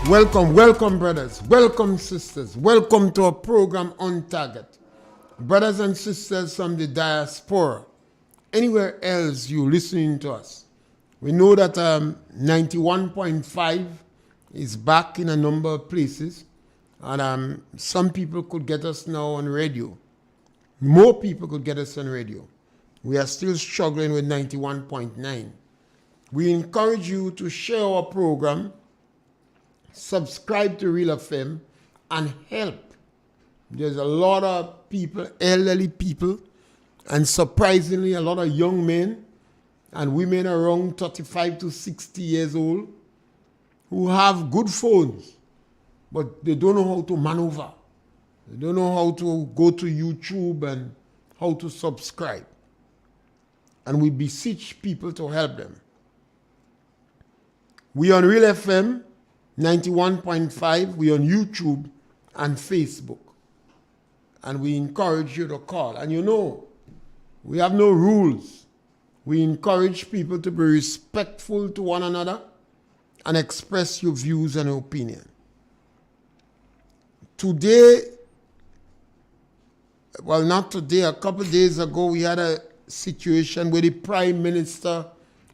Welcome, brothers. Welcome, sisters. Welcome to our program On Target. Brothers and sisters from the diaspora, anywhere else you listening to us. We know that 91.5 is back in a number of places, and some people could get us now on radio. More people could get us on radio. We are still struggling with 91.9. We encourage you to share our program, subscribe to RealFM, and help. There's a lot of people, elderly people, and surprisingly a lot of young men and women around 35 to 60 years old who have good phones, but they don't know how to maneuver. They don't know how to go to YouTube and how to subscribe. And we beseech people to help them. We on RealFM 91.5, we on YouTube and Facebook. And we encourage you to call. And you know, we have no rules. We encourage people to be respectful to one another and express your views and opinion. Today, well, not today, a couple of days ago, we had a situation where the Prime Minister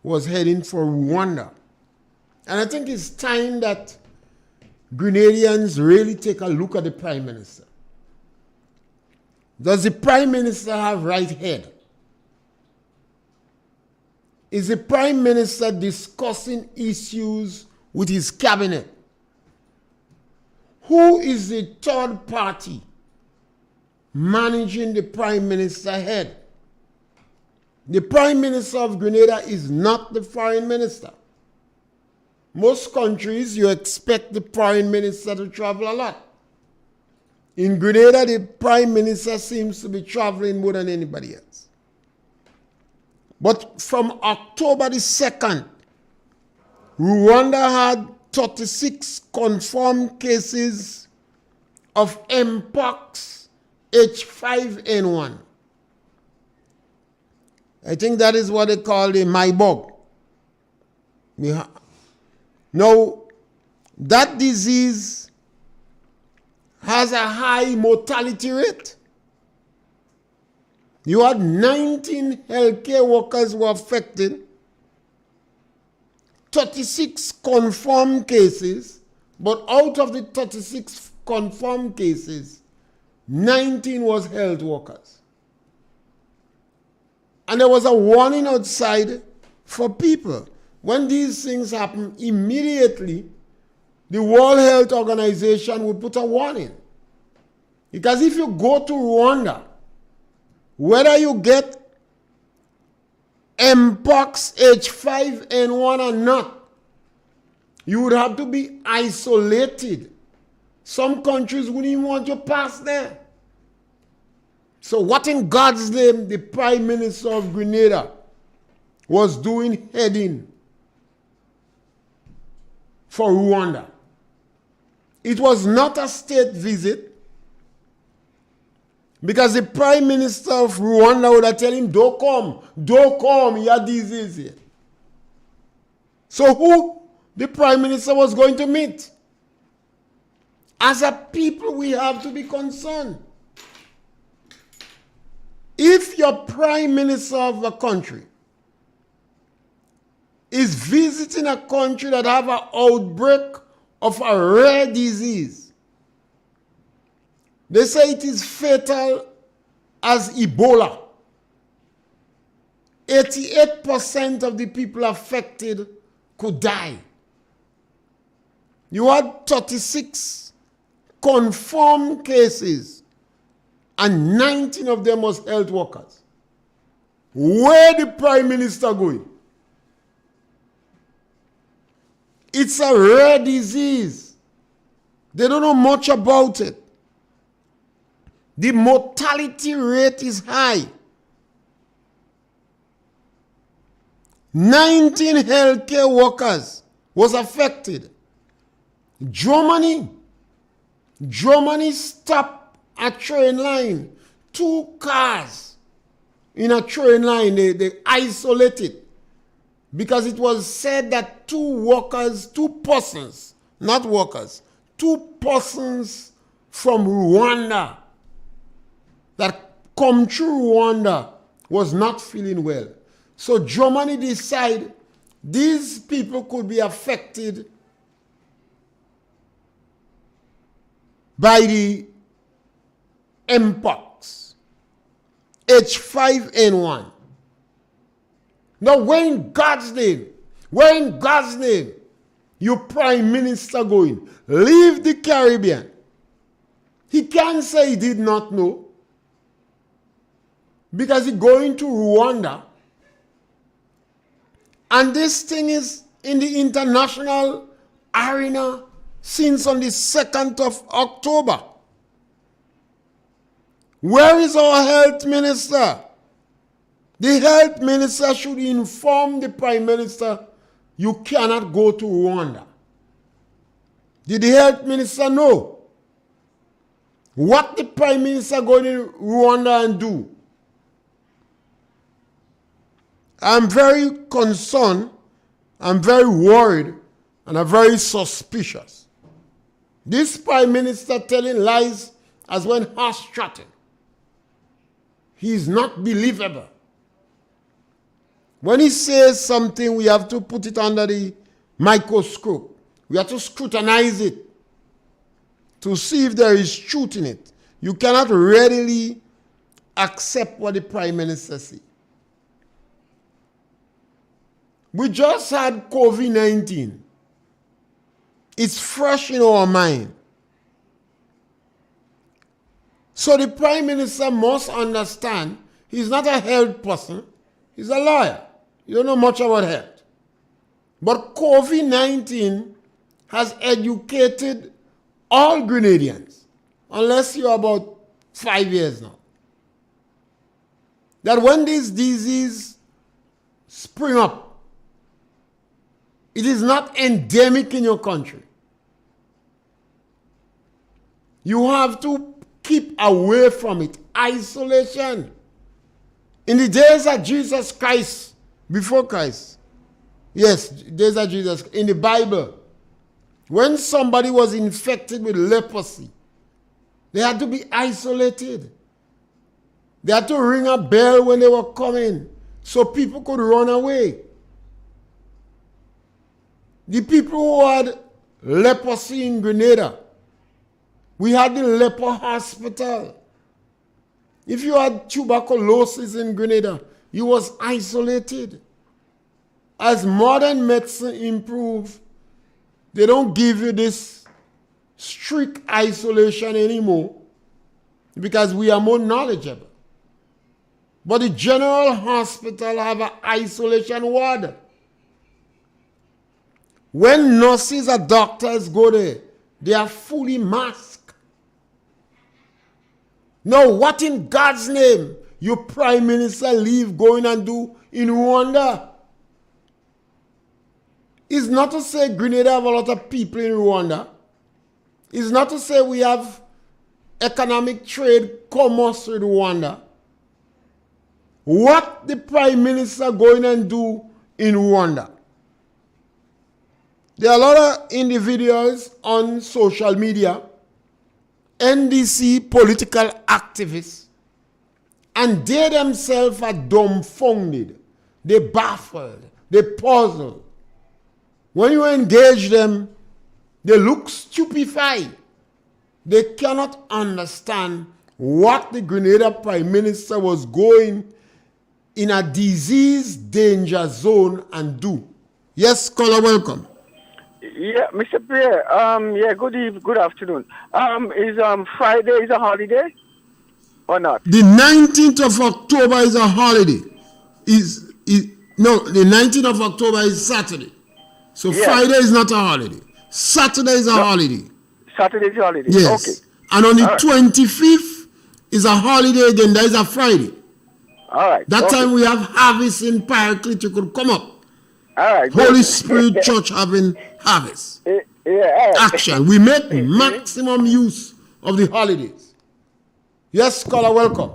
was heading for Rwanda. And I think it's time that Grenadians really take a look at the Prime Minister. Does the Prime Minister have right head? Is the Prime Minister discussing issues with his cabinet? Who is the third party managing the Prime Minister head? The Prime Minister of Grenada is not the Foreign Minister. Most countries, you expect the Prime Minister to travel a lot. In Grenada, the Prime Minister seems to be traveling more than anybody else. But from October the 2nd, Rwanda had 36 confirmed cases of Mpox H5N1. I think that is what they call the Marburg. Now, that disease has a high mortality rate. You had 19 healthcare workers who were affected, 36 confirmed cases, but out of the 36 confirmed cases, 19 was health workers. And there was a warning outside for people. When these things happen, immediately, the World Health Organization will put a warning. Because if you go to Rwanda, whether you get Mpox H5N1 or not, you would have to be isolated. Some countries wouldn't even want you pass there. So what in God's name the Prime Minister of Grenada was doing heading for Rwanda? It was not a state visit, because the Prime Minister of Rwanda would have told him, don't come, you have disease here. So who the Prime Minister was going to meet? As a people, we have to be concerned. If your Prime Minister of a country is visiting a country that have an outbreak of a rare disease, they say it is fatal as Ebola. 88% of the people affected could die. You had 36 confirmed cases, and 19 of them was health workers. Where the Prime Minister going? It's a rare disease. They don't know much about it. The mortality rate is high. 19 healthcare workers was affected. Germany stopped a train line. 2 cars in a train line, they isolated, because it was said that 2 persons not workers, 2 persons from Rwanda that come through Rwanda was not feeling well. So Germany decided these people could be affected by the mpox, H5N1. Now, where in God's name, your prime minister going? Leave the Caribbean. He can't say he did not know, because he's going to Rwanda. And this thing is in the international arena since on the 2nd of October. Where is our health minister? The health minister should inform the prime minister, you cannot go to Rwanda. Did the health minister know what the prime minister going to Rwanda and do? I'm very concerned, I'm very worried, and I'm very suspicious. This prime minister telling lies as when horse-trotting. He is not believable. When he says something, we have to put it under the microscope. We have to scrutinize it to see if there is truth in it. You cannot readily accept what the prime minister says. We just had COVID-19. It's fresh in our mind. So the prime minister must understand he's not a health person. He's a lawyer. You don't know much about health. But COVID-19 has educated all Grenadians, unless you're about 5 years now, that when this disease spring up, it is not endemic in your country. You have to keep away from it. Isolation. In the days of Jesus Christ, before Christ, yes, days of Jesus, in the Bible, when somebody was infected with leprosy, they had to be isolated. They had to ring a bell when they were coming so people could run away. The people who had leprosy in Grenada, we had the leper hospital. If you had tuberculosis in Grenada, you was isolated. As modern medicine improves, they don't give you this strict isolation anymore because we are more knowledgeable. But the general hospital have an isolation ward. When nurses or doctors go there, they are fully masked. Now, what in God's name your prime minister leave going and do in Rwanda? It's not to say Grenada have a lot of people in Rwanda. It's not to say we have economic trade commerce with Rwanda. What the prime minister going and do in Rwanda? There are a lot of individuals on social media, NDC political activists, and they themselves are dumbfounded. They baffled. They puzzled. When you engage them, they look stupefied. They cannot understand what the Grenada Prime Minister was going in a disease danger zone and do. Yes, caller, welcome. Yeah, Mr. Pierre. Yeah, good afternoon. Is Friday is a holiday or not? The 19th of October is a holiday. No, the 19th of October is Saturday. So yes. Friday is not a holiday. Saturday is a holiday. Saturday is a holiday. Yes. Okay. And on the 25th is a holiday again. That is a Friday. All right. That time we have harvest in Paraclete. You could come up. All right. Holy Spirit Church having harvest. Yeah. Action. We make maximum use of the holidays. Yes, caller, welcome.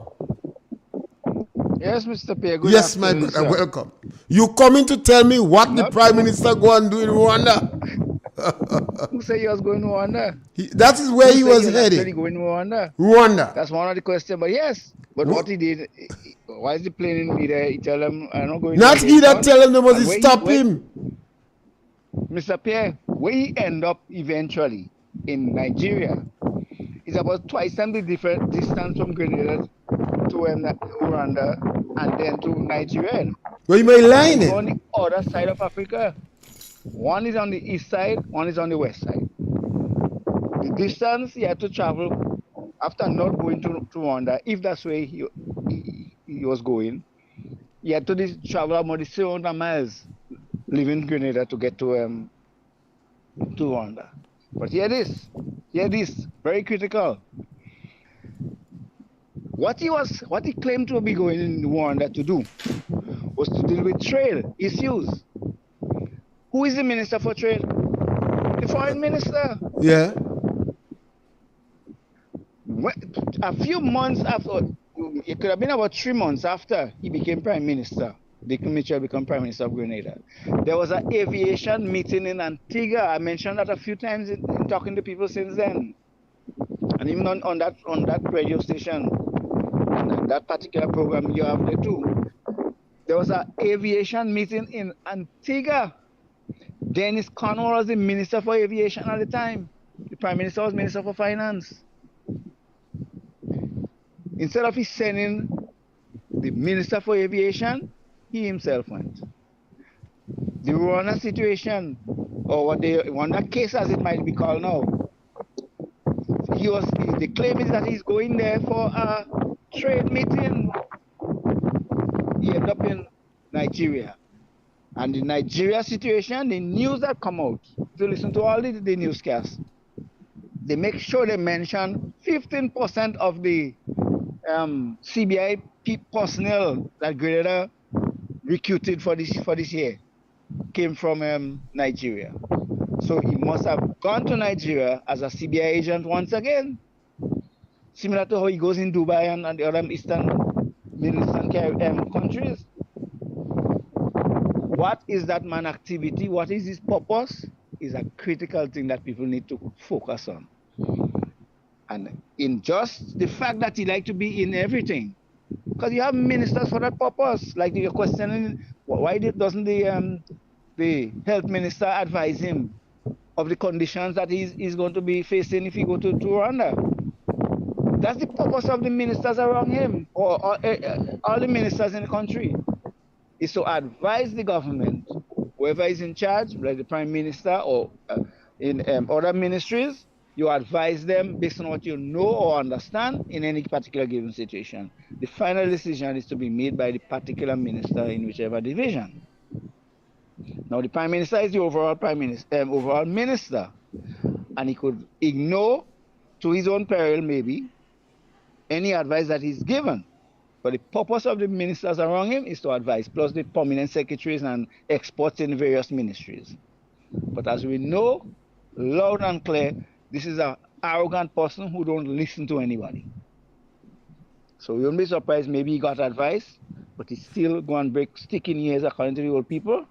Yes, Mr. Pierre. Good yes, my brother, welcome. You coming to tell me what the Prime Minister go and do in Rwanda? Who said he was going to Rwanda? That is where he was actually headed. going to Rwanda. Rwanda. That's one of the questions. But yes, but what he did, why is he playing in media? He tell him, I'm not going Not to he that tell him they must stop him. Mr. Pierre, where he end up eventually in Nigeria is about twice times the different distance from Grenada to Rwanda and then to Nigeria. Well, you may line it. On the other side of Africa. One is on the east side, one is on the west side. The distance he had to travel after not going to Rwanda, if that's where he was going, he had to travel about 700 miles leaving Grenada to get to Rwanda. But here this, very critical. What he claimed to be going in Rwanda to do was to deal with trade issues. Who is the minister for trade? The foreign minister. Yeah. A few months after, it could have been about 3 months after he became prime minister, Dick Mitchell became prime minister of Grenada, there was an aviation meeting in Antigua. I mentioned that a few times in talking to people since then. And even on that radio station, and that particular program you have there too. There was an aviation meeting in Antigua. Dennis Conwell was the minister for aviation at the time. The prime minister was minister for finance. Instead of he sending the minister for aviation, he himself went. The Rwanda situation, or what the Rwanda case as it might be called now, the claim is that he's going there for a trade meeting. He ended up in Nigeria. And the Nigeria situation, the news that come out, if you listen to all the newscasts, they make sure they mention 15% of the CBI personnel that Grenada recruited for this year came from Nigeria. So he must have gone to Nigeria as a CBI agent once again, similar to how he goes in Dubai and the other Middle Eastern countries. What is that man activity? What is his purpose? Is a critical thing that people need to focus on. And in just the fact that he like to be in everything, because you have ministers for that purpose. Like you're questioning, why doesn't the health minister advise him of the conditions that he's going to be facing if he go to Rwanda? That's the purpose of the ministers around him, or all the ministers in the country, is to advise the government, whoever is in charge, like the prime minister or in other ministries. You advise them based on what you know or understand in any particular given situation. The final decision is to be made by the particular minister in whichever division. Now, the prime minister is the overall minister, and he could ignore, to his own peril maybe, any advice that he's given. But the purpose of the ministers around him is to advise, plus the permanent secretaries and experts in various ministries. But as we know, loud and clear, this is an arrogant person who don't listen to anybody. So you won't be surprised, maybe he got advice, but he's still going to break stick in ears according to the old people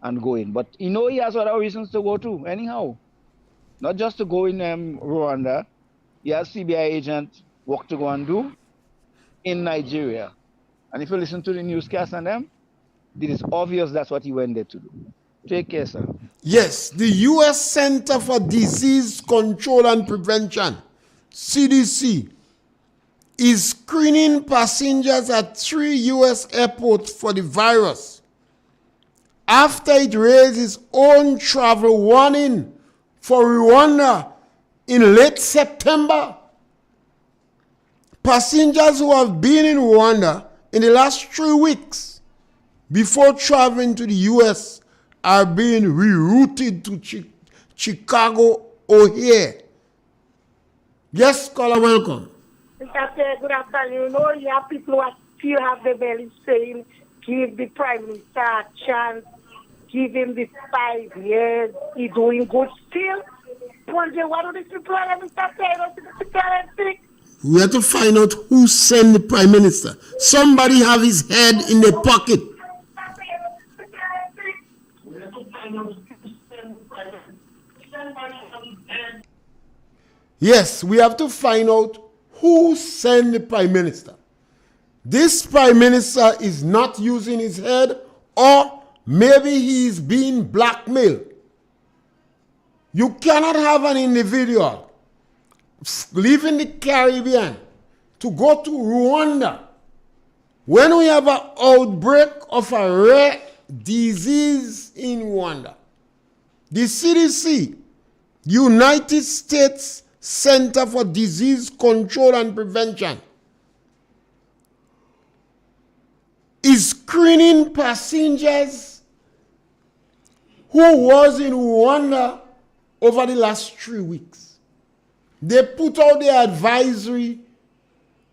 and go in. But he has other reasons to go to, anyhow. Not just to go in Rwanda. He has CBI agent work to go and do in Nigeria. And if you listen to the newscast and them, it is obvious that's what he went there to do. Take care, sir. Yes, the U.S. Center for Disease Control and Prevention, CDC, is screening passengers at 3 U.S. airports for the virus after it raised its own travel warning for Rwanda in late September. Passengers who have been in Rwanda in the last 3 weeks before traveling to the U.S. are being rerouted to Chicago, O'Hare. Yes, caller, welcome. Mr. Pierre, good afternoon. You have people who still have the belly saying, give the Prime Minister a chance, give him the 5 years, he's doing good still. Wonder what do these people are, Mr. Pierre? We have to find out who sent the Prime Minister. Somebody have his head in the pocket. Yes, we have to find out who sent the prime minister. This prime minister is not using his head, or maybe he is being blackmailed. You cannot have an individual leaving the Caribbean to go to Rwanda when we have an outbreak of a rare disease in Rwanda. The CDC, United States Center for Disease Control and Prevention, is screening passengers who was in Rwanda over the last 3 weeks. They put out the advisory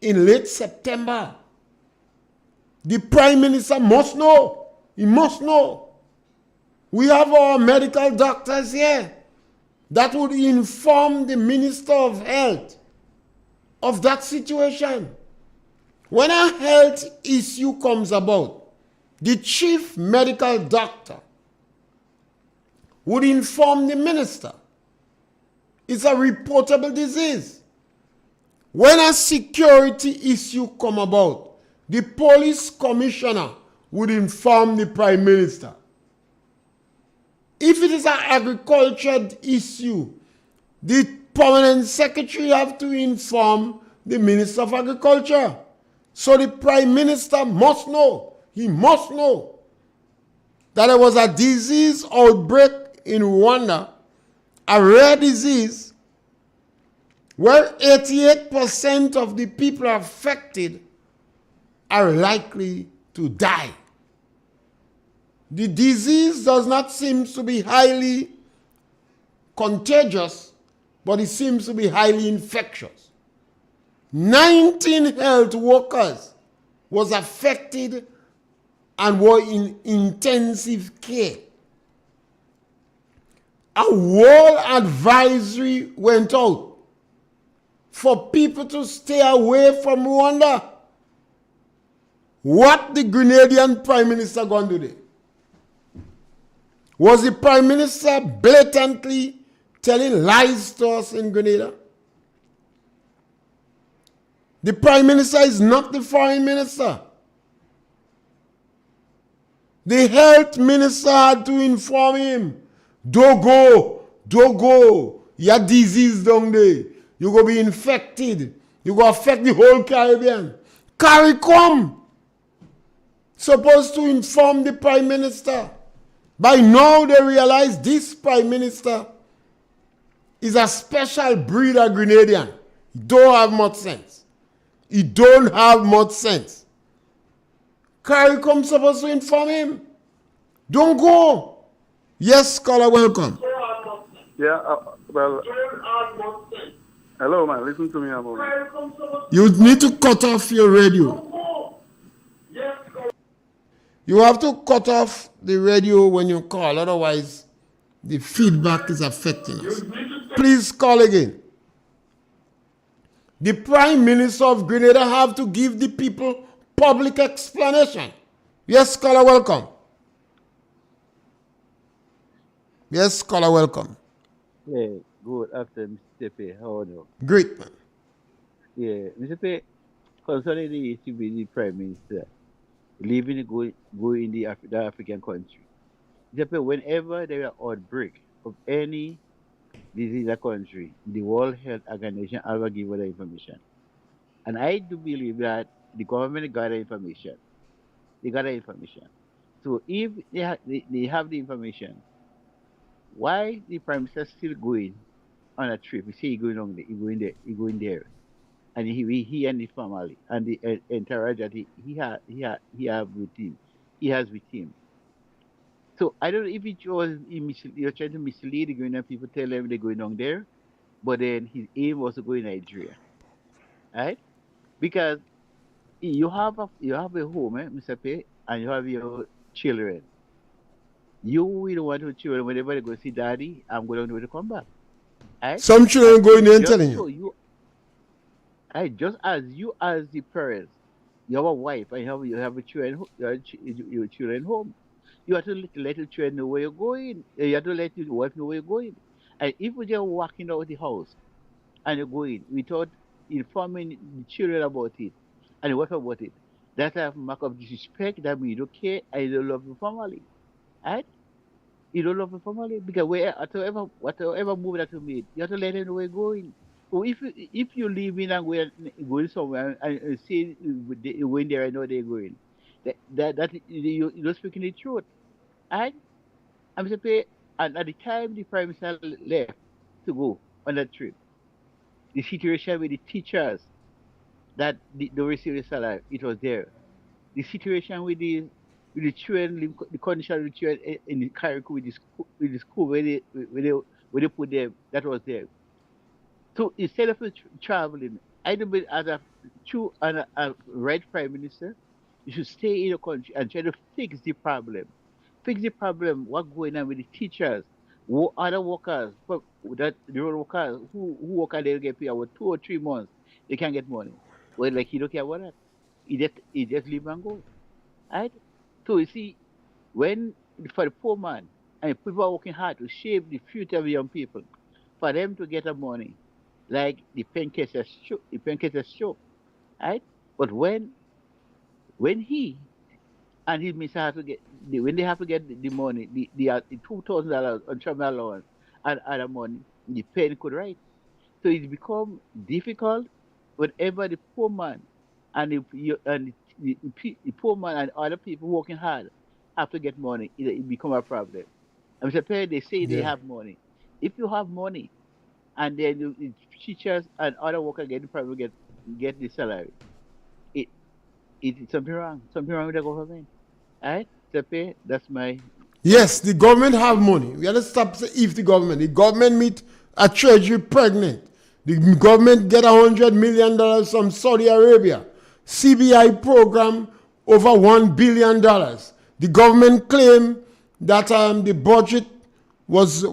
in late September. The Prime Minister must know. He must know. We have our medical doctors here that would inform the Minister of Health of that situation. When a health issue comes about, the chief medical doctor would inform the minister. It's a reportable disease. When a security issue come about, the police commissioner would inform the prime minister. If it is an agriculture issue, the permanent secretary have to inform the minister of agriculture. So the prime minister must know, he must know that there was a disease outbreak in Rwanda, a rare disease, where 88% of the people affected are likely to die. The disease does not seem to be highly contagious, but it seems to be highly infectious. 19 health workers was affected and were in intensive care. A world advisory went out for people to stay away from Rwanda. What the Grenadian Prime Minister going to do? Was the Prime Minister blatantly telling lies to us in Grenada? The Prime Minister is not the Foreign Minister. The Health Minister had to inform him, don't go. Your disease down there. You're going to be infected. You're going to affect the whole Caribbean. CARICOM supposed to inform the Prime Minister. By now they realize this Prime Minister is a special breed of Grenadian. He don't have much sense. He don't have much sense. CARICOM supposed to inform him. Don't go. Yes, caller, welcome. Yeah, well, hello, man. Listen to me a moment. You need to cut off your radio. You have to cut off the radio when you call, otherwise the feedback is affecting us. Please call again. The Prime Minister of Grenada have to give the people public explanation. Yes, caller, welcome. Yes, caller, welcome. Yeah, good afternoon, Mr. Pierre. How are you? Great, man. Yeah, Mr. Pierre, concerning the issue with the Prime Minister, leaving go in the African country. Mr. Pierre, whenever there is an outbreak of any disease in a country, the World Health Organization will give you the information. And I do believe that the government got the information. They got the information. So if they have the information, why the Prime Minister still going on a trip? He say he going on there, he going there, and he and the family and the entourage that he have with him, he has with him. So I don't know if it was you're trying to mislead the Ghanaian people, tell them they're going on there, but then his aim was to go in Nigeria, right? Because you have a home, Mr. Pay, and you have your children. You will want your children whenever they go see daddy, I'm going to come back. Right? Some children go in there and telling you. Just as you as the parents, you have a wife and you have a children, your children home. You have to let your children know where you're going. You have to let your wife know where you're going. And if we just walking out the house and you go in without informing the children about it and the wife about it, that's a mark of disrespect. That means you don't care and you don't love your family. Right? You don't love your family because whatever move that you made, you have to let them know where you're going. So if you leave in and going somewhere and see when they know they're going, that you're not speaking the truth. And I'm saying, and at the time the prime minister left to go on that trip, the situation with the teachers that they receive the salary, it was there. The situation with the children, the condition of the children in the curriculum with the school where they put them, that was there. So instead of traveling, I do believe as a true and a right prime minister, you should stay in the country and try to fix the problem. Fix the problem. What going on with the teachers, other workers, that the road workers who work and they get paid about 2 or 3 months, they can't get money. Well, like he don't care about that. He just leave and go. Right? So you see, when for the poor man and people are working hard to shape the future of young people, for them to get a money, like the pancakes show, right? But when he and his mister have to when they have to get the money, the $2,000 on travel allowance and other money, the pen could write. So it's become difficult whenever the poor man and the poor man and other people working hard have to get money, it become a problem. I'm surprised they say they Yeah. have money. If you have money and then the teachers and other workers get the private get the salary, it it's something wrong. Something wrong with the government. Alright? Sepe, that's my Yes, the government have money. We gotta stop say if the government. The government meet a treasury pregnant. The government get $100 million from Saudi Arabia. CBI program over $1 billion. The government claim that the budget was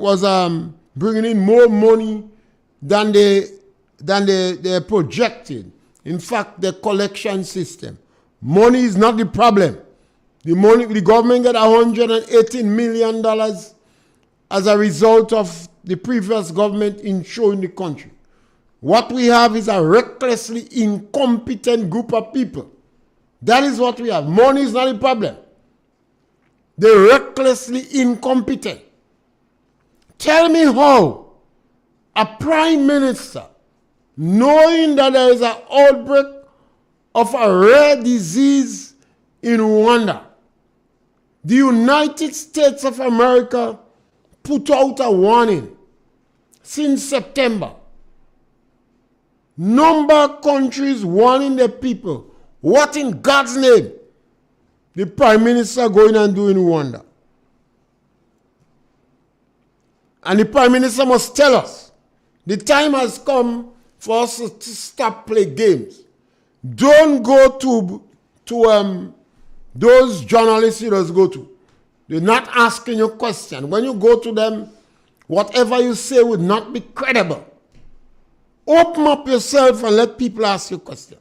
bringing in more money than they projected. In fact, the collection system. Money is not the problem. The government got $118 million as a result of the previous government insuring the country. What we have is a recklessly incompetent group of people. That is what we have. Money is not the problem. They're recklessly incompetent. Tell me how a prime minister, knowing that there is an outbreak of a rare disease in Rwanda, the United States of America put out a warning since September. Number of countries warning the people. What in God's name the prime minister going and doing in Rwanda? And the prime minister must tell us the time has come for us to stop playing games. Don't go to those journalists you just go to. They're not asking you questions. When you go to them, whatever you say would not be credible. Open up yourself and let people ask you questions.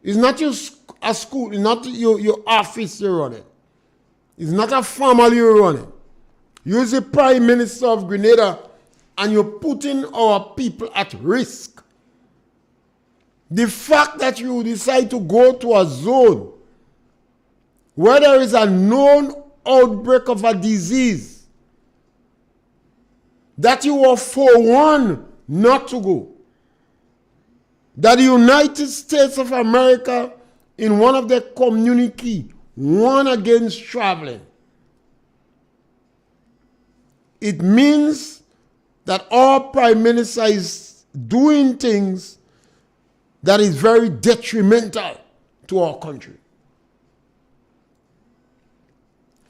It's not a school, it's not your office you're running. It's not a family you're running. You're the prime minister of Grenada and you're putting our people at risk. The fact that you decide to go to a zone where there is a known outbreak of a disease that you were forewarned not to go. That the United States of America, in one of their communique, warned against traveling. It means that our prime minister is doing things that is very detrimental to our country.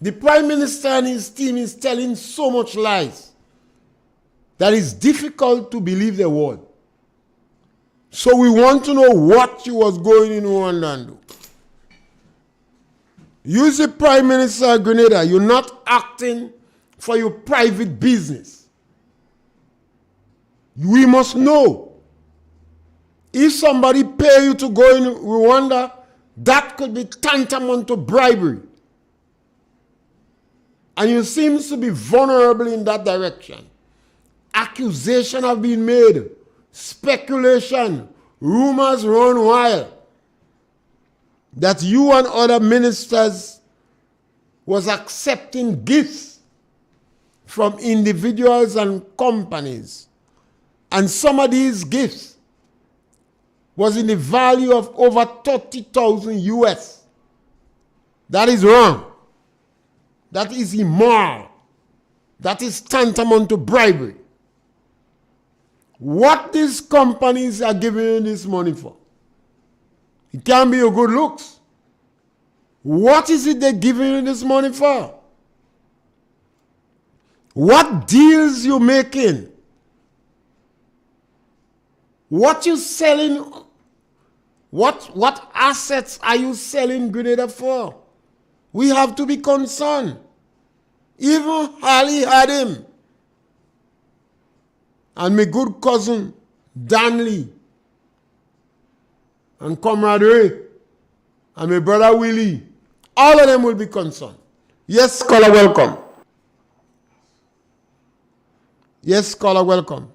The prime minister and his team is telling so much lies that it's difficult to believe the word. So we want to know what you was going in Rwanda and do. You the prime minister of Grenada, you're not acting for your private business. We must know. If somebody pay you to go in Rwanda, that could be tantamount to bribery. And you seem to be vulnerable in that direction. Accusations have been made. Speculation. Rumors run wild. That you and other ministers was accepting gifts from individuals and companies. And some of these gifts was in the value of over 30,000 US. That is wrong. That is immoral. That is tantamount to bribery. What these companies are giving you this money for? It can't be your good looks. What is it they're giving you this money for? What deals you making? What you selling? What assets are you selling Grenada for? We have to be concerned. Even Ali had him. And my good cousin, Danley, and Comrade Ray, and my brother Willie, all of them will be concerned. Yes, caller, welcome. Yes, caller, welcome.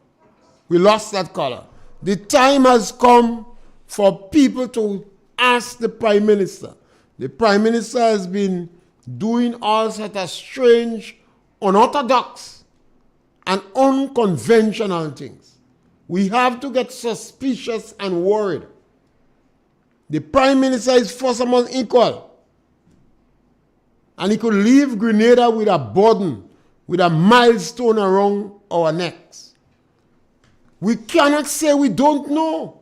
We lost that caller. The time has come for people to ask the Prime Minister. The Prime Minister has been doing all sorts of strange, unorthodox, and unconventional things. We have to get suspicious and worried. The Prime Minister is first among equal. And he could leave Grenada with a burden, with a milestone around our necks. We cannot say we don't know.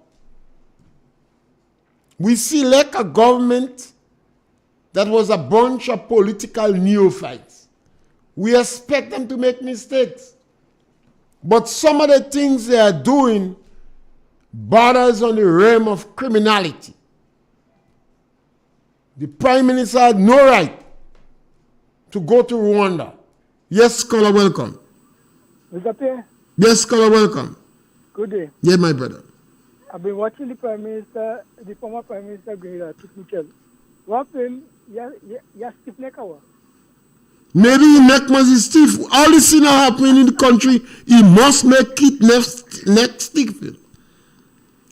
We select a government that was a bunch of political neophytes. We expect them to make mistakes. But some of the things they are doing borders on the realm of criminality. The Prime Minister had no right to go to Rwanda. Yes, caller, welcome. Mr. Pierre? Yes, caller, welcome. Good day. Yeah, my brother. I've been watching the Prime Minister, the former Prime Minister, Michel. What him, ya stiff neck hour. Maybe he neck must be stiff. All this thing happening in the country, he must make it neck stiff.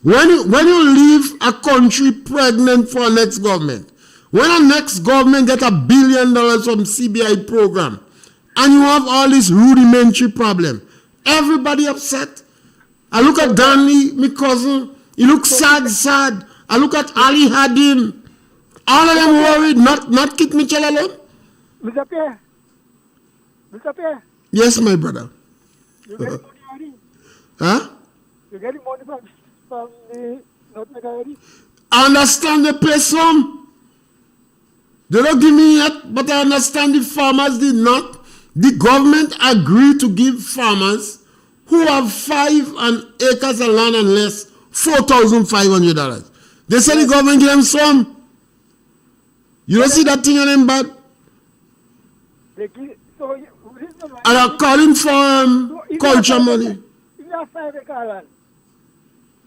When you leave a country pregnant for a next government, when a next government get $1 billion from CBI program, and you have all this rudimentary problem, everybody upset. I look at Danley, my cousin, he looks sad. I look at Ali Hadim, all of them worried, not Kit Mitchell alone. Mr. Pierre? Yes, my brother. You get the money already? Huh? You get the money from the Nutmeg already? I understand they pay some. They don't give me yet, but I understand the farmers did not. The government agreed to give farmers who have 5 acres of land and less $4,500. They say the government give them some. You don't see that thing on them bad? They give, so, And are calling for culture money. If you have 5 acre land,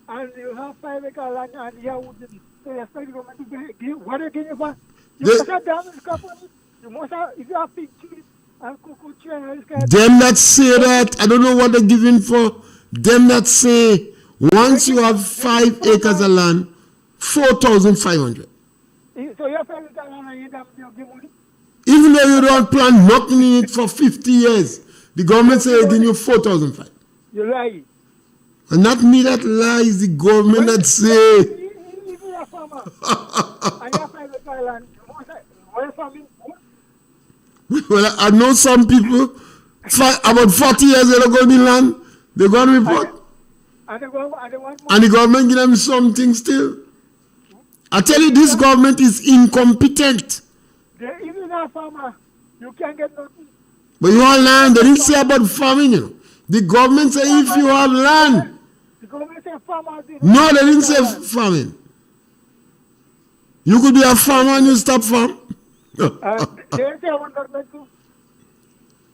and you have 5 acre land, and you have wooden, so you expect the government to give, what they give you for? You must have damage company. You must have, if you have big trees and cocoa tree and all this kind of Them that say that, I don't know what they're giving for. Them that say, once you have 5 acres of land, 4,500. So you have 5 acre land and you don't give money? Even though you don't plant nothing in it for 50 years, the government say they're giving you 4,500. You lie. And not me that lies, the government that say. If you're a farmer and you have 5 acre land, where farming? Well, I know some people, about 40 years they don't go in the land, they go and report. And the government give them something still. I tell you, this government is incompetent. If you're not a farmer, you can't get nothing. But you have land, they didn't say about farming, you know. The government say if you have land. The government say farmers. No, they didn't say farming. You could be a farmer and you stop farm. They say I want nutmeg too.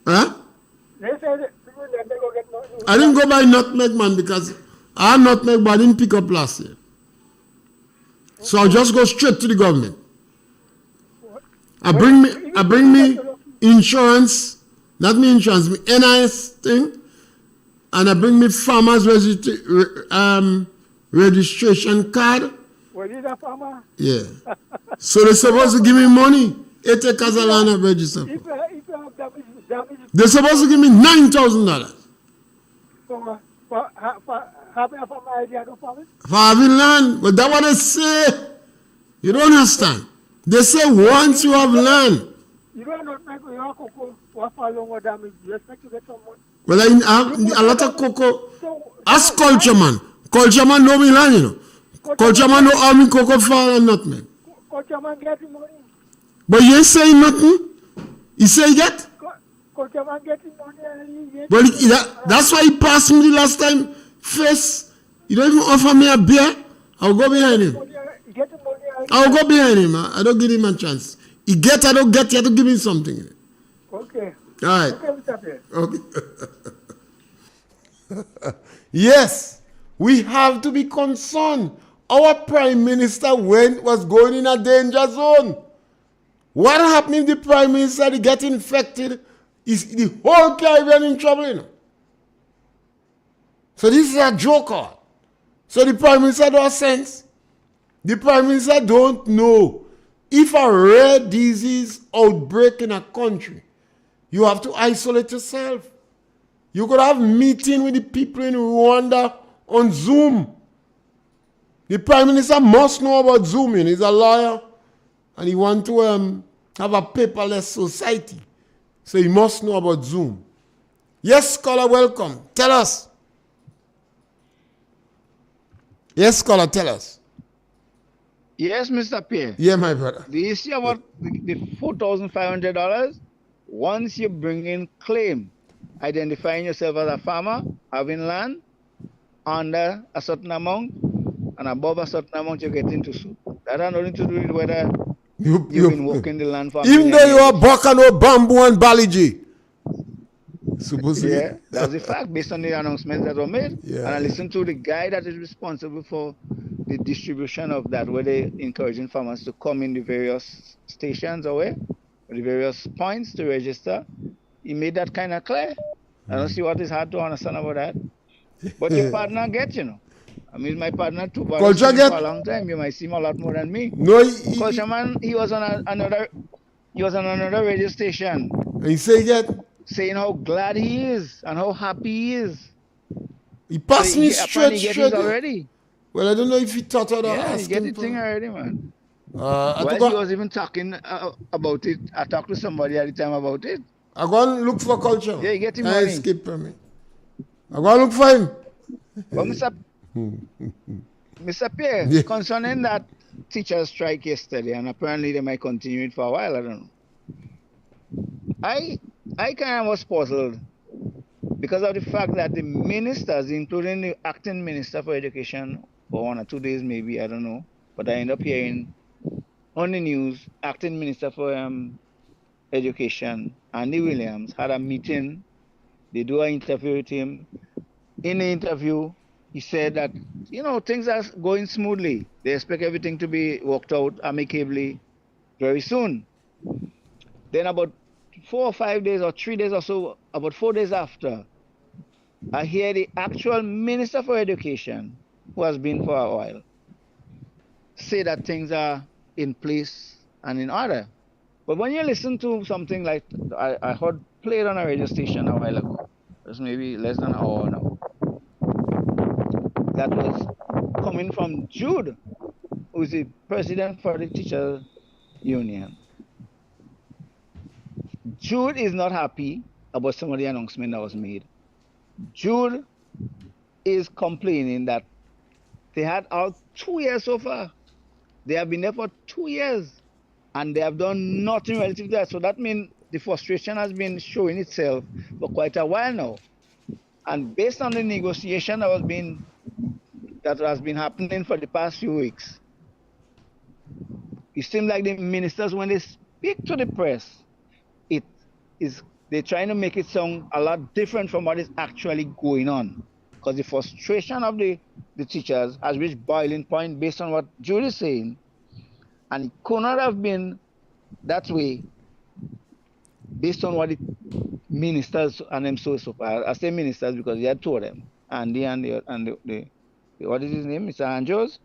Huh? They say that they go get nutmeg. I didn't go buy nutmeg, man, because I had nutmeg, but I didn't pick up last year. So I'll just go straight to the government. I bring me insurance, not me insurance, me NIS thing, and I bring me farmer's registration card. Well, you're a farmer. Yeah. So they're supposed to give me money. 8 acres of land I register If for. you have damage, They're supposed to give me $9,000 for having a farmer idea of farming. for having land. But that's what they say. You don't understand. They say once you have land. You don't make your cocoa or follow more damage. You expect to get some money. Well, I have a lot of cocoa. Ask culture man. Culture man know me land, you know. Culture man know how me cocoa fall and nutmeg. Culture man getting money. But you ain't saying nothing. You say you get? Culture man getting money and he get. Well, that's why he passed me the last time. Face. You don't even offer me a beer. I'll go behind him. Getting money. I'll go behind him. I don't give him a chance. He get, I don't get, you have to give him something. Okay. All right. Okay, Mr. Pierre. Okay. Yes, we have to be concerned. Our prime minister was going in a danger zone. What happened if the prime minister get infected? Is the whole Caribbean in trouble, you know? So this is a joker. So the prime minister don't have sense. The prime minister don't know. If a rare disease outbreak in a country, you have to isolate yourself. You could have meeting with the people in Rwanda on Zoom. The prime minister must know about Zooming. He's a lawyer and he wants to have a paperless society. So he must know about Zoom. Yes, scholar, welcome. Tell us. Yes, scholar, tell us. Yes, Mr. Pierre. Yeah, my brother. The issue about the $4,500, once you bring in claim, identifying yourself as a farmer, having land under a certain amount, and above a certain amount, you get into suit. That has nothing to do with whether you've been working the land for. Even though you are Bacano, Bamboo, and Baliji. Yeah, that's the fact based on the announcements that were made. Yeah. And I listened to the guy that is responsible for the distribution of that, where they encouraging farmers to come in the various stations or the various points to register. He made that kind of clear. I don't see what is hard to understand about that. But your partner gets, you know. I mean, my partner too, but I've seen him for a long time. You might see him a lot more than me. No, Culture man, he was on another radio station. And he say that saying how glad he is and how happy he is. He passed me straight. Already. Well, I don't know if he thought of that. Yeah, he get the thing already, man. He was even talking about it. I talked to somebody at the time about it. I go and look for culture. Yeah, he get him money. Skip me. I go and look for him. Well, Mr. Pierre, concerning that teacher strike yesterday, and apparently they might continue it for a while, I don't know. I kind of was puzzled because of the fact that the ministers, including the acting minister for education, for 1 or 2 days maybe, I don't know, but I end up hearing on the news, acting minister for education, Andy Williams, had a meeting. They do an interview with him. In the interview, he said that, you know, things are going smoothly. They expect everything to be worked out amicably very soon. Then about 4 or 5 days or 3 days or so, about 4 days after, I hear the actual Minister for Education, who has been for a while, say that things are in place and in order. But when you listen to something like I heard played on a radio station a while ago, it's maybe less than an hour now, that was coming from Jude, who is the president for the teacher union. Jude is not happy about some of the announcement that was made. Jude is complaining that they had out 2 years so far. They have been there for 2 years and they have done nothing relative to that. So that means the frustration has been showing itself for quite a while now. And based on the negotiation that has been happening for the past few weeks, it seems like the ministers, when they speak to the press, they're trying to make it sound a lot different from what is actually going on. Because the frustration of the teachers has reached boiling point based on what Jude is saying. And it could not have been that way based on what the ministers and them so far. I say ministers because they had two of them, Andy and the what is his name, Mr. Andrews.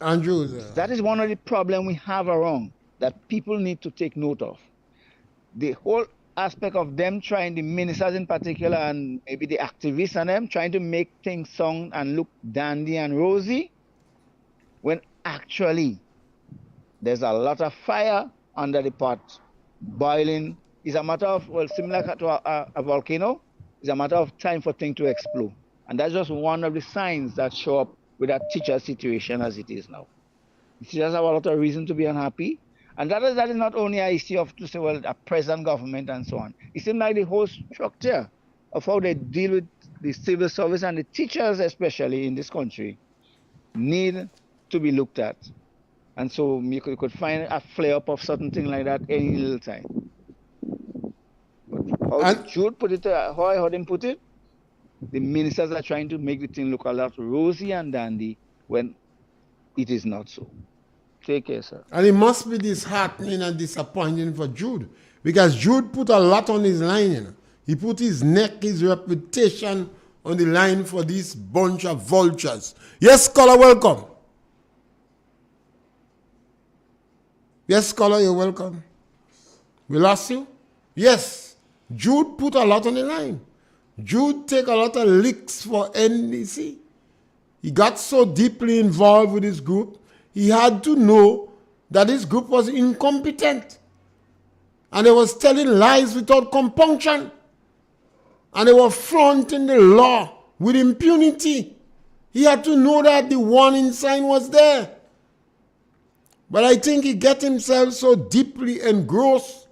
Andrews. That is one of the problems we have around that people need to take note of. The whole aspect of them trying, the ministers in particular, and maybe the activists and them trying to make things sound and look dandy and rosy, when actually there's a lot of fire under the pot boiling. It's a matter of, well, similar to a volcano, it's a matter of time for things to explode. And that's just one of the signs that show up with that teacher situation as it is now. The teachers have a lot of reason to be unhappy. And that is not only an issue of, to say, well, a present government and so on. It seems like the whole structure of how they deal with the civil service and the teachers, especially in this country, need to be looked at. And so you could find a flare-up of certain thing like that any little time. But how Jude put it, how I heard him put it, the ministers are trying to make the thing look a lot rosy and dandy when it is not so. Take care, sir. And it must be disheartening and disappointing for Jude, because Jude put a lot on his line. You know? He put his neck, his reputation on the line for this bunch of vultures. Yes, caller, welcome. Yes, caller, you're welcome. We lost you? Yes. Jude put a lot on the line. Jude take a lot of licks for NDC. He got so deeply involved with his group, he had to know that his group was incompetent. And they was telling lies without compunction. And they were flaunting the law with impunity. He had to know that the warning sign was there. But I think he got himself so deeply engrossed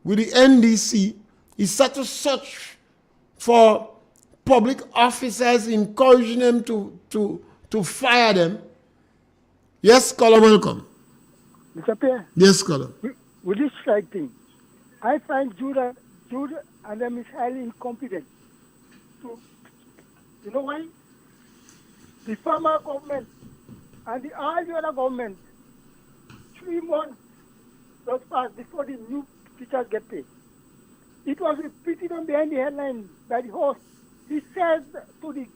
with the NDC, he started to search for public officers, encouraging them to fire them. Yes, caller, welcome. Mr. Pierre. Yes, caller. With this strike thing, I find Jude and them is highly incompetent. So, you know why? The former government and all the other government, 3 months was passed before the new teachers get paid. It was repeated on behind the headline by the host. He said to the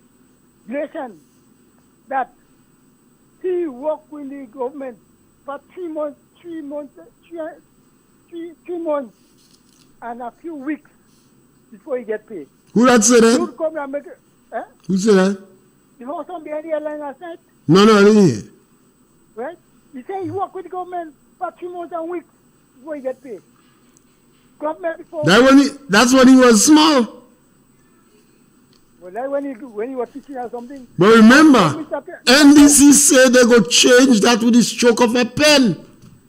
nation that he worked with the government for 3 months and a few weeks before he get paid. Who that said that? Who said that? The host on behind the headline last night. No, I didn't hear. Right? He said he worked with the government for 3 months and weeks before he get paid. Government before. That's when he was small. Well, that's when he was teaching or something. But remember, NDC said they go change that with the stroke of a pen.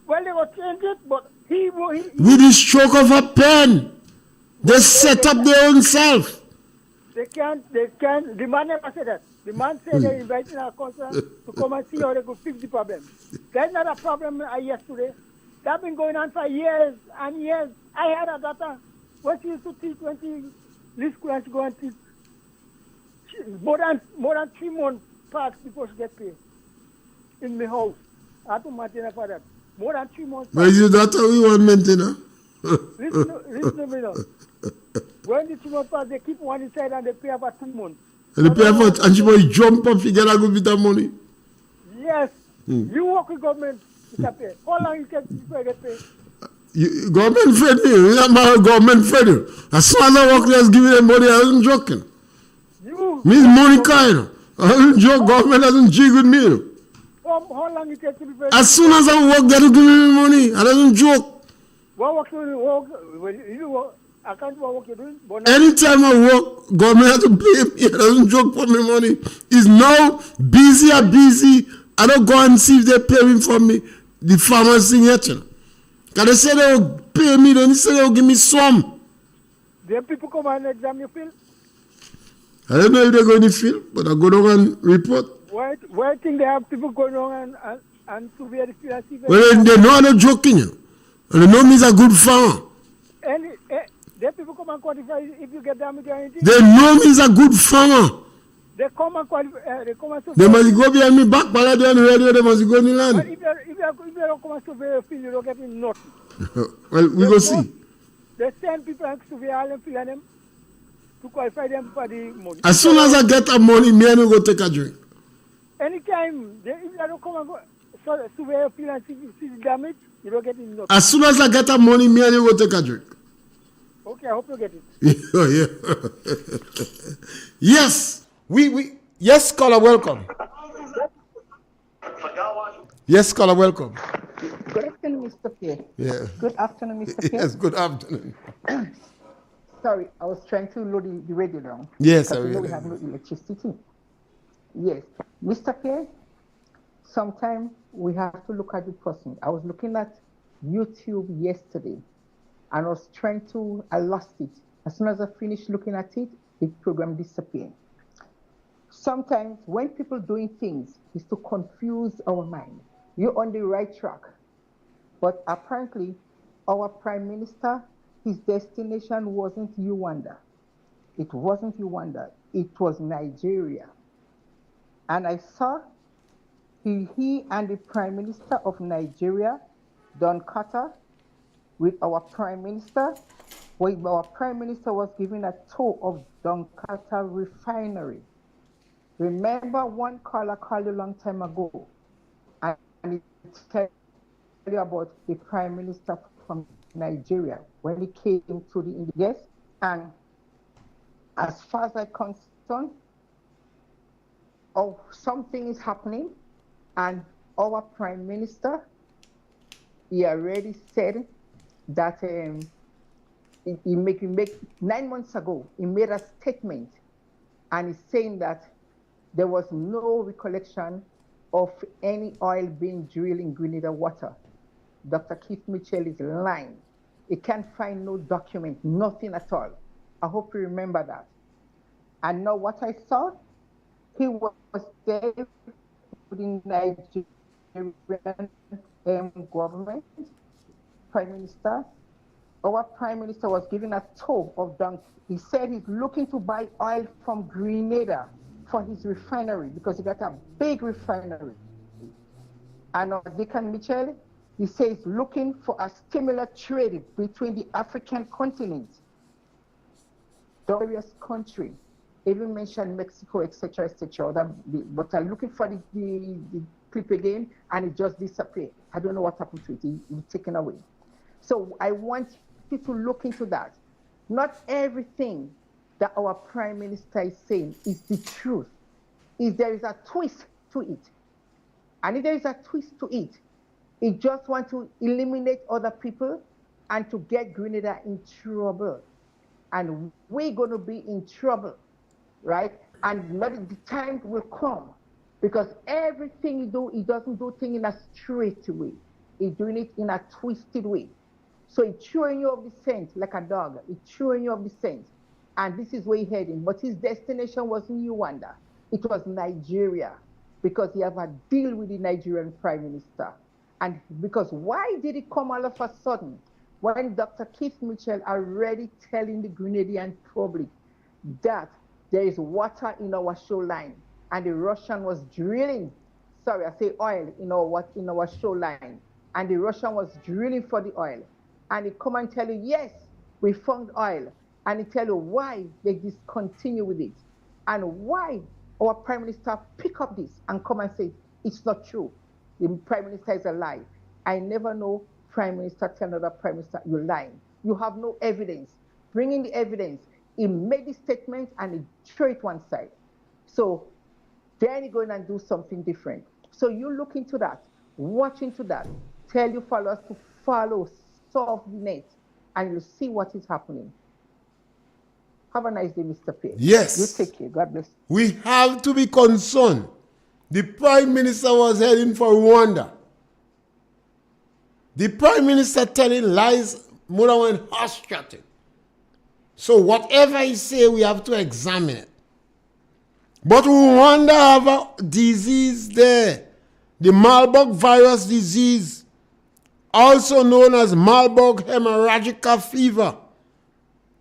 Well, they will change it, but he with the stroke of a pen. They set up their own self. They can't, the man never said that. The man said they're inviting our council to come and see how they could fix the problem. That's not a problem yesterday. That's been going on for years and years. I had a daughter when she used to teach, when she leave school and she go and teach. More than 3 months passed before she get paid in my house. I had to maintain her for that. More than 3 months. But is your daughter we want maintain her? Listen to me now. When the 3 months pass, they keep one inside and they pay her for 2 months. And they pay for, and she might jump up to get a good bit of money. Yes. You work with government, Mr. Pierre. How long you take before you get paid? Government friend me. You not my government friend. As soon as I work there, giving them money, I wasn't joking. Me's money kind. I don't joke. Government doesn't jig with me. How long it takes to be as soon as I work, they don't give me money. I don't joke. What work you work? I can't do what work you're doing. Anytime I work, government has to pay me. I don't joke for me money. It's now busy. I don't go and see if they pay me for me. The farmers sing it. Because they say they will pay me, then they say they will give me some. Then people come and examine your field? I don't know if they're going to field, but I go down and report. Why think they have people going on and survey the field and see? Well, they know I'm not joking. And they know me as a good farmer. Then people come and qualify if you get damage or anything? They know me as a good farmer. They come and qualify. They come and survey. They must go behind me back, but they on the radio, they must go in the land. But if you don't come and survey your field, you don't get nothing. Well, we go see. They send people and survey all them figure them to qualify them for the money. As soon as I get the money, me and you go take a drink. Anytime, if they don't come and go, so survey your field and see the damage, you don't get it enough. As soon as I get the money, me and you go take a drink. Okay, I hope you get it. Yes. Yes, caller, welcome. Yes, caller, welcome. Good afternoon, Mr. Pierre. Yeah. Good afternoon, Mr. Pierre. Yes, good afternoon. Sorry, I was trying to load the radio down. Yes, I because really we have no electricity. Yes. Mr. Pierre, sometimes we have to look at the person. I was looking at YouTube yesterday and I lost it. As soon as I finished looking at it, the program disappeared. Sometimes when people doing things is to confuse our mind. You're on the right track. But apparently, our Prime Minister, his destination wasn't Uganda. It wasn't Uganda. It was Nigeria. And I saw he and the Prime Minister of Nigeria, Don Carter, with our Prime Minister, where our Prime Minister was giving a tour of Don Carter refinery. Remember one caller called a long time ago, and he tell you about the Prime Minister from Nigeria when he came to the Yes, and as far as I'm concerned, something is happening, and our Prime Minister, he already said that he make 9 months ago, he made a statement, and he's saying that there was no recollection of any oil being drilled in Grenada water. Dr. Keith Mitchell is lying. He can't find no document, nothing at all. I hope you remember that. And now what I saw, he was there with the Nigerian government, Prime Minister. Our Prime Minister was giving a tour of Dunk. He said he's looking to buy oil from Grenada for his refinery because he got a big refinery. And Deacon Mitchell, he says looking for a similar trade between the African continent, the various countries, even mentioned Mexico, etc., etc. But I'm looking for the clip again, and it just disappeared. I don't know what happened to it. It was taken away. So I want you to look into that. Not everything that our Prime Minister is saying is the truth. There is a twist to it. And if there is a twist to it, it just wants to eliminate other people and to get Grenada in trouble. And we're going to be in trouble, right? And the time will come because everything you do, he doesn't do things in a straight way. He's doing it in a twisted way. So he's chewing you off the scent like a dog. He's chewing you off the scent. And this is where he's heading. But his destination wasn't Uganda. It was Nigeria because he have a deal with the Nigerian Prime Minister. And because why did it come all of a sudden when Dr. Keith Mitchell already telling the Grenadian public that there is water in our shoreline and the Russian was drilling, oil in our shoreline, and the Russian was drilling for the oil. And he come and tell you, yes, we found oil. And he tell you why they discontinue with it. And why our Prime Minister pick up this and come and say, it's not true. The Prime Minister is a lie. I never know Prime Minister tell another Prime Minister, you're lying. You have no evidence. Bring in the evidence. He made the statement and he threw it one side. So then he going and do something different. So you look into that, watch into that, tell your followers to follow, solve the net, and you'll see what is happening. Have a nice day, Mr. Pierre. Yes. You take care. God bless. We have to be concerned. The Prime Minister was heading for Rwanda. The Prime Minister telling lies more than when horse-trotting. So whatever he say, we have to examine it. But Rwanda have a disease there. The Marburg virus disease, also known as Marburg hemorrhagic fever,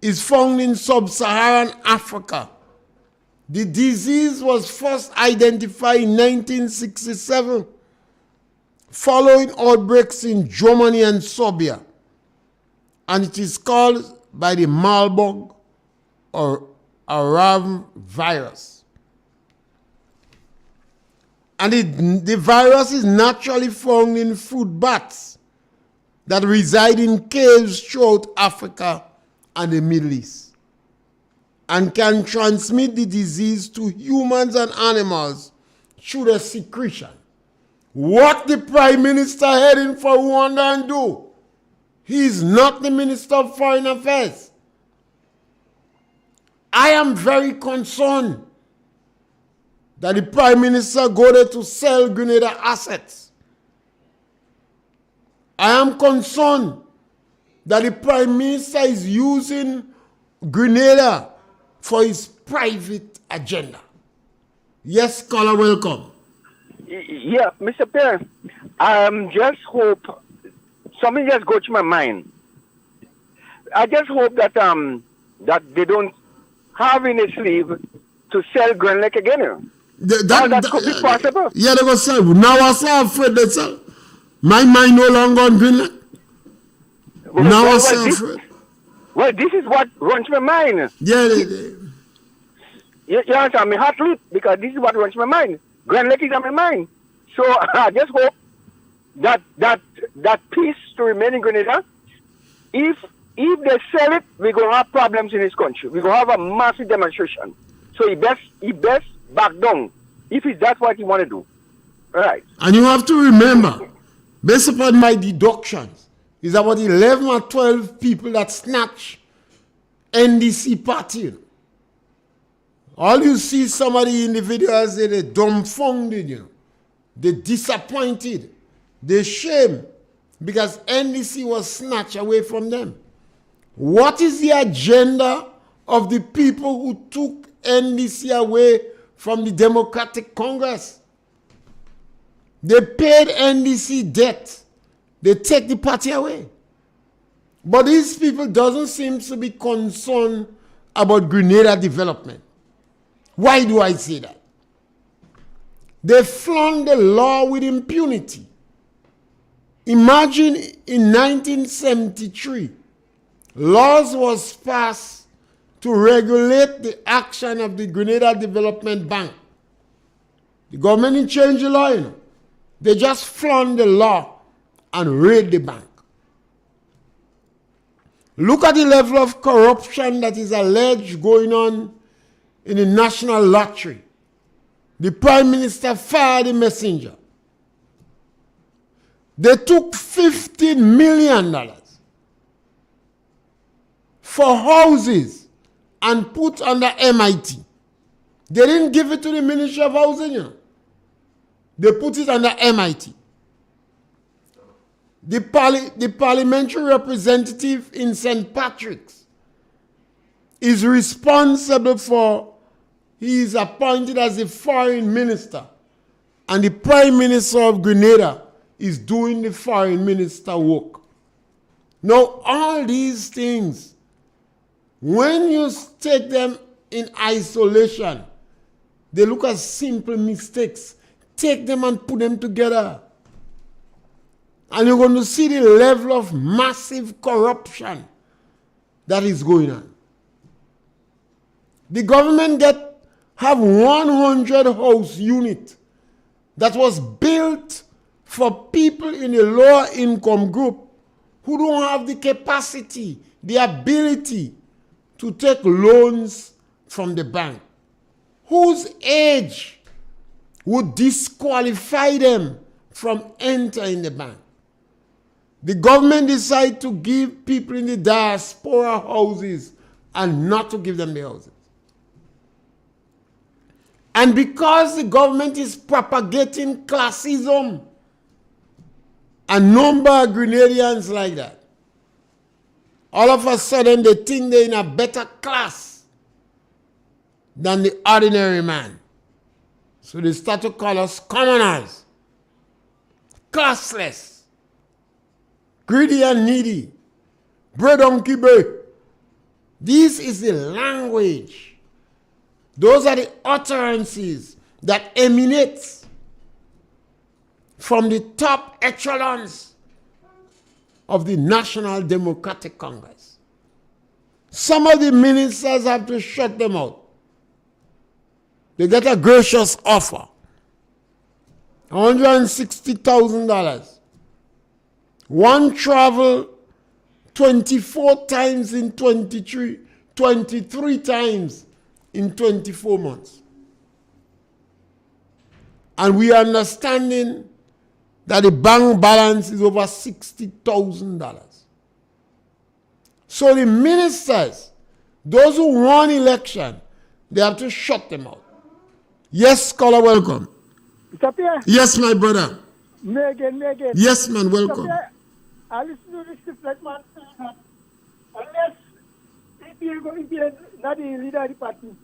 is found in sub-Saharan Africa. The disease was first identified in 1967, following outbreaks in Germany and Serbia. and it is caused by the Marburg or Arav virus. And the virus is naturally found in fruit bats that reside in caves throughout Africa and the Middle East, and can transmit the disease to humans and animals through the secretion. What the Prime Minister heading for Rwanda and do? He is not the Minister of Foreign Affairs. I am very concerned that the Prime Minister go there to sell Grenada assets. I am concerned that the Prime Minister is using Grenada for his private agenda. Yes, caller, welcome. Yeah, Mr. Pierre, just hope something just go to my mind. I just hope that that they don't have in a sleeve to sell Grand Lake again. That could be possible. Yeah, they go sell. Now I'm so afraid they sell. My mind no longer on Green Lake. Now I'm so afraid. Well, this is what runs my mind. Yeah, You understand me? Heart leap, because this is what runs my mind. Grand Lake is on my mind. So I just hope that peace to remain in Grenada. If they sell it, we're going to have problems in this country. We're going to have a massive demonstration. So he best back down if that's what he want to do. All right. And you have to remember, based upon my deductions, is about 11 or 12 people that snatch NDC party. All you see somebody in the video say they're dumbfounded, They're disappointed. They're ashamed because NDC was snatched away from them. What is the agenda of the people who took NDC away from the Democratic Congress? They paid NDC debt. They take the party away. But these people doesn't seem to be concerned about Grenada development. Why do I say that? They flaunt the law with impunity. Imagine in 1973, laws was passed to regulate the action of the Grenada Development Bank. The government didn't change the law, They just flaunt the law and raid the bank. Look at the level of corruption that is alleged going on in the national lottery. The Prime Minister fired the messenger. They took $15 million for houses and put under MIT. They didn't give it to the Ministry of Housing. They put it under MIT. The parliamentary representative in St. Patrick's is responsible for, he is appointed as the foreign minister, and the Prime Minister of Grenada is doing the foreign minister work. Now, all these things, when you take them in isolation, they look as simple mistakes. Take them and put them together. And you're going to see the level of massive corruption that is going on. The government have 100 house unit that was built for people in a lower income group who don't have the capacity, the ability to take loans from the bank, whose age would disqualify them from entering the bank. The government decided to give people in the diaspora houses and not to give them the houses. And because the government is propagating classism, a number of Grenadians like that, all of a sudden they think they're in a better class than the ordinary man. So they start to call us commoners, classless, greedy and needy, bread on kibe. This is the language. Those are the utterances that emanate from the top echelons of the National Democratic Congress. Some of the ministers have to shut them out. They get a gracious offer. $160,000. One travel 24 times in 23 times in 24 months. And we are understanding that the bank balance is over $60,000. So the ministers, those who won election, they have to shut them out. Yes, scholar, welcome. Mr. Pierre, Yes, my brother. Megan. Yes, man, Mr. welcome. Pierre, I listen to this different man saying that unless if you're not the leader of the party,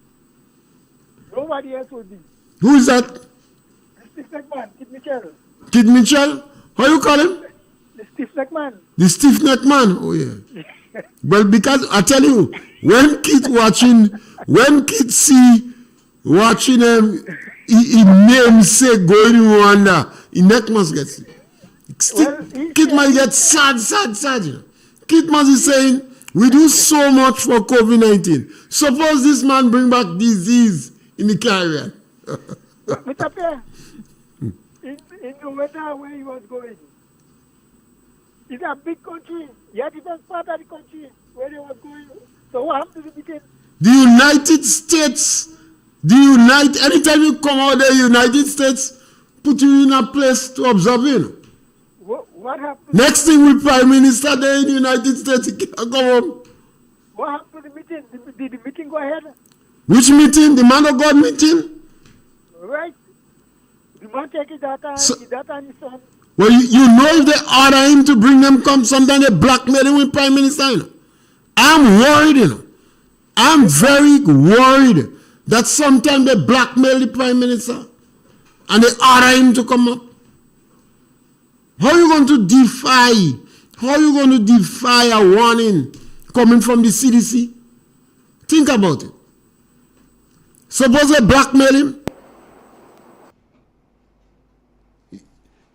nobody else will be. Who is that? The stiff neck man, Kid Mitchell. Kid Mitchell? How you call him? The stiff neck man. The stiff neck man. Oh yeah. Well, because I tell you, when kids see watching him, he name say going in Rwanda, he neck must get sick. Kid must get sad. You know. Kid must be saying, we do so much for COVID-19. Suppose this man bring back disease in the Caribbean. Mr. Pierre, in no matter where he was going, it's a big country. Yet it was part of the country where they was going. So what happened to the meeting? The United States, anytime you come out there, United States put you in a place to observe you. What happened? Next thing with Prime Minister there in the United States, he can't go home. What happened to the meeting? Did the meeting go ahead? Which meeting? The Man of God meeting? Right. The man take his data, his data and his son. Well, you know if they order him to bring them come, sometimes they blackmail him with Prime Minister, you know. I'm worried, you know. I'm very worried that sometimes they blackmail the Prime Minister and they order him to come up. How are you going to defy a warning coming from the CDC? Think about it. Suppose they blackmail him.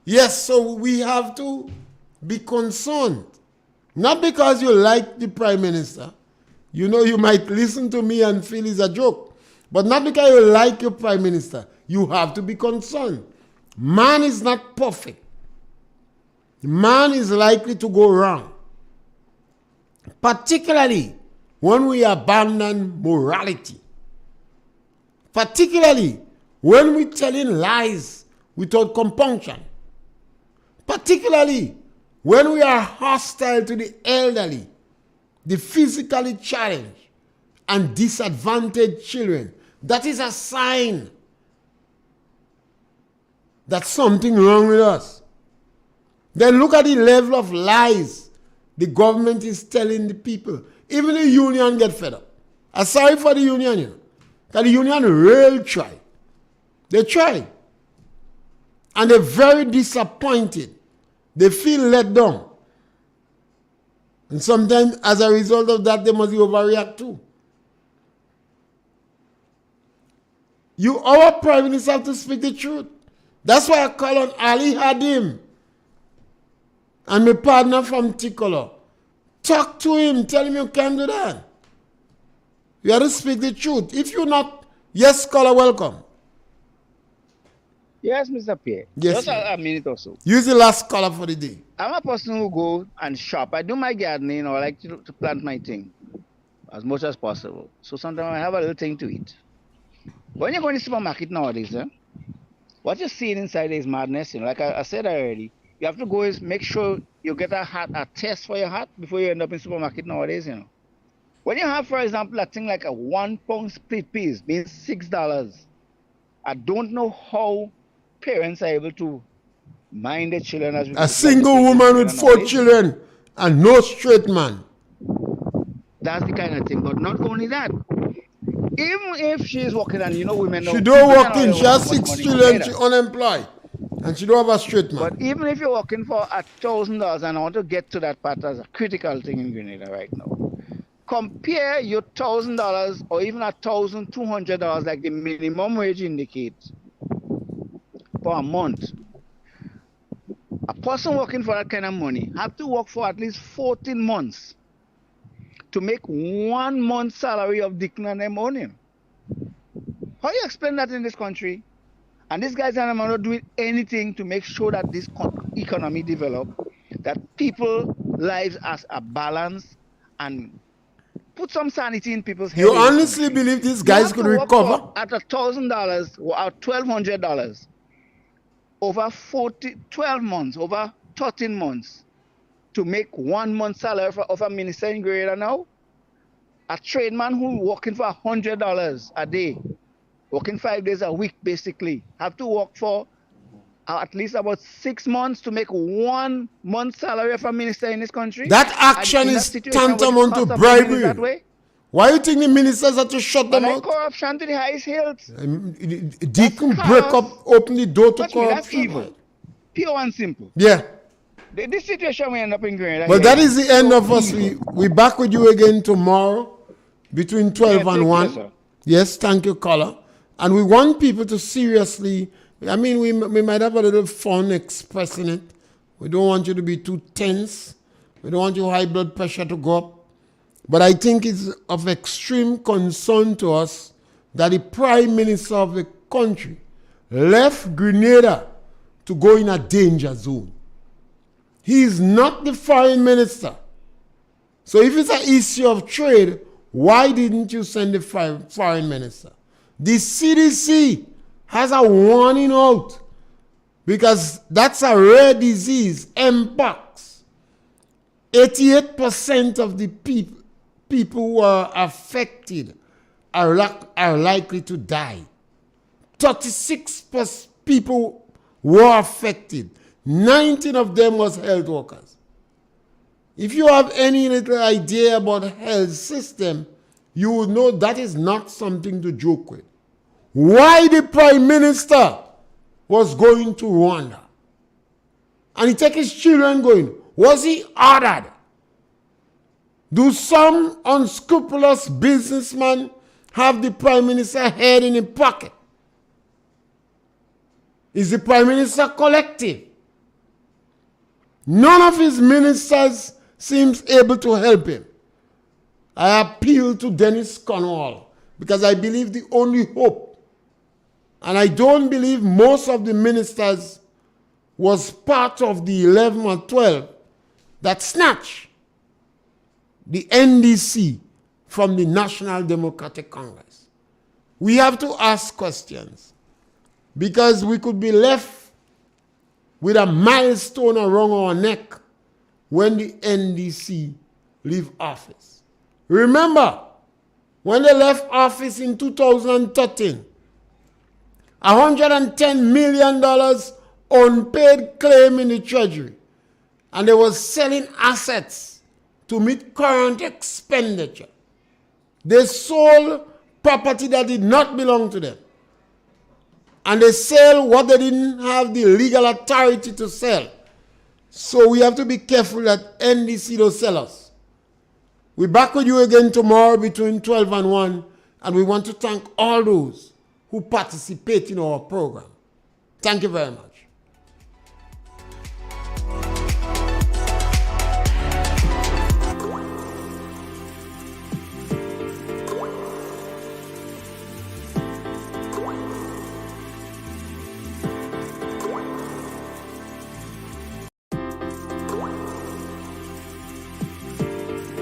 Yes, so we have to be concerned. Not because you like the Prime Minister. You know, you might listen to me and feel it's a joke. But not because you like your Prime Minister. You have to be concerned. Man is not perfect. Man is likely to go wrong. Particularly when we abandon morality. Particularly when we're telling lies without compunction. Particularly when we are hostile to the elderly, the physically challenged, and disadvantaged children. That is a sign that something wrong with us. Then look at the level of lies the government is telling the people. Even the union get fed up. I'm sorry for the union, you know. Because the union really try. They try. And they're very disappointed. They feel let down. And sometimes, as a result of that, they must overreact too. Our Prime Minister, have to speak the truth. That's why I call on Ali Hadim and my partner from Ticolor. Talk to him. Tell him you can't do that. You have to speak the truth. If you're not, yes, caller, welcome. Yes, Mr. Pierre. Yes, Just a minute or so. Use the last caller for the day. I'm a person who go and shop. I do my gardening, or I like to plant my thing as much as possible. So sometimes I have a little thing to eat. When you go in the supermarket nowadays, what you're seeing inside is madness. You know, like I said already, you have to go is make sure you get a test for your hat before you end up in supermarket nowadays. You know, when you have, for example, a thing like a 1 pound split peas being $6, I don't know how parents are able to mind their children as a single woman with 4 children and no straight man. That's the kind of thing. But not only that, even if she's working, and you know, women she don't work in, she has 6 children, she unemployed, and she don't have a straight man. But even if you're working for $1,000, and I want to get to that part as a critical thing in Grenada right now, compare your $1,000 or even $1,200, like the minimum wage indicates, for a month. A person working for that kind of money have to work for at least 14 months to make 1 month's salary of Dickon and them on him. How you explain that in this country? And these guys are not doing anything to make sure that this economy develop, that people lives as a balance, and put some sanity in people's heads. You honestly believe these guys could recover? At $1,000 or $1,200 over 12 months, over 13 months, to make 1 month salary of a minister in Grenada now? A tradesman who working for $100 a day, working 5 days a week basically, have to work for at least about 6 months to make 1 month salary of a minister in this country? That action is tantamount to bribery. Why do you think the ministers have to shut them out? Corruption to the highest hills. Deacon break up, open the door to corruption. That's evil. Pure and simple. Yeah. This situation we end up in Grenada. But that is the end of us. We back with you again tomorrow between 12 and 1. Care, yes, thank you, caller. And we want people to seriously, I mean, we might have a little fun expressing it. We don't want you to be too tense. We don't want your high blood pressure to go up. But I think it's of extreme concern to us that the Prime Minister of the country left Grenada to go in a danger zone. He is not the Foreign Minister. So if it's an issue of trade, why didn't you send the Foreign Minister? The CDC has a warning out because that's a rare disease, Mpox. 88% of the people who are affected are likely to die. 36% people were affected. 19 of them was health workers. If you have any little idea about health system, you would know that is not something to joke with. Why the Prime Minister was going to Rwanda? And he take his children going. Was he ordered? Do some unscrupulous businessman have the Prime Minister head in his pocket? Is the Prime Minister collective? None of his ministers seems able to help him. I appeal to Dennis Cornwall because I believe the only hope, and I don't believe most of the ministers was part of the 11 or 12 that snatched the NDC from the National Democratic Congress. We have to ask questions because we could be left with a milestone around our neck when the NDC leave office. Remember, when they left office in 2013, $110 million unpaid claim in the Treasury, and they were selling assets to meet current expenditure. They sold property that did not belong to them. And they sell what they didn't have the legal authority to sell. So we have to be careful that NDC don't sell us. We're back with you again tomorrow between 12 and 1. And we want to thank all those who participate in our program. Thank you very much.